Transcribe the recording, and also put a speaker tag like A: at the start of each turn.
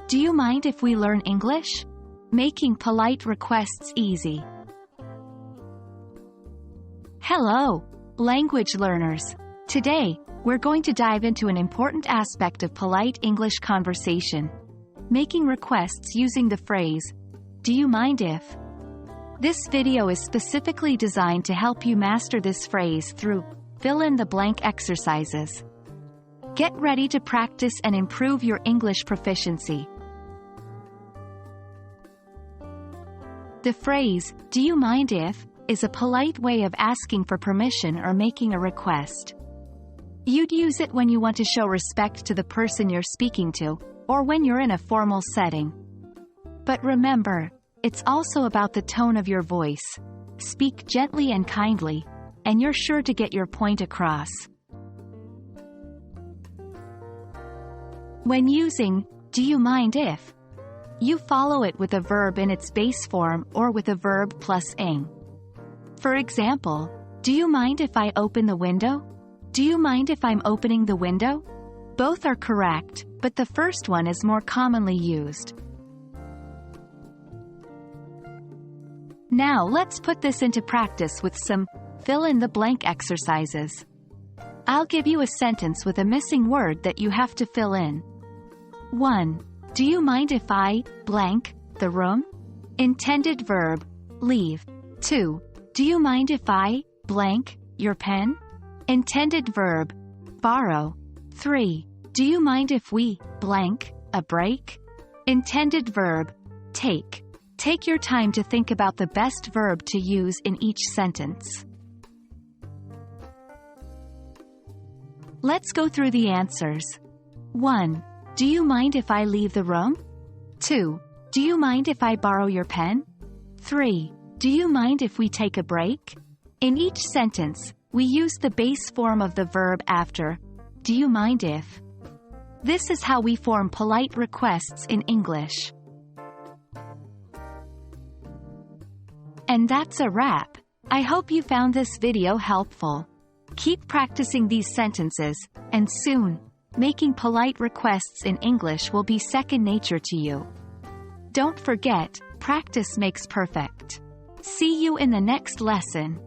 A: Do you mind if we learn English? Making polite requests easy. Hello, language learners. Today, we're going to dive into an important aspect of polite English conversation: making requests using the phrase, "Do you mind if?" This video is specifically designed to help you master this phrase through fill-in-the-blank exercises. Get ready to practice and improve your English proficiency. The phrase, "Do you mind if?" is a polite way of asking for permission or making a request. You'd use it when you want to show respect to the person you're speaking to, or when you're in a formal setting. But remember, it's also about the tone of your voice. Speak gently and kindly, and you're sure to get your point across. When using, "Do you mind if?" you follow it with a verb in its base form or with a verb plus ing. For example, "Do you mind if I open the window?" "Do you mind if I'm opening the window?" Both are correct, but the first one is more commonly used. Now let's put this into practice with some fill-in-the-blank exercises. I'll give you a sentence with a missing word that you have to fill in. 1. Do you mind if I blank the room? Intended verb, leave. 2. Do you mind if I blank your pen? Intended verb, borrow. 3. Do you mind if we blank a break? Intended verb, take. Take your time to think about the best verb to use in each sentence. Let's go through the answers. 1. Do you mind if I leave the room? 2. Do you mind if I borrow your pen? 3. Do you mind if we take a break? In each sentence, we use the base form of the verb after, "Do you mind if?" This is how we form polite requests in English. And that's a wrap. I hope you found this video helpful. Keep practicing these sentences, and soon, making polite requests in English will be second nature to you. Don't forget, practice makes perfect. See you in the next lesson.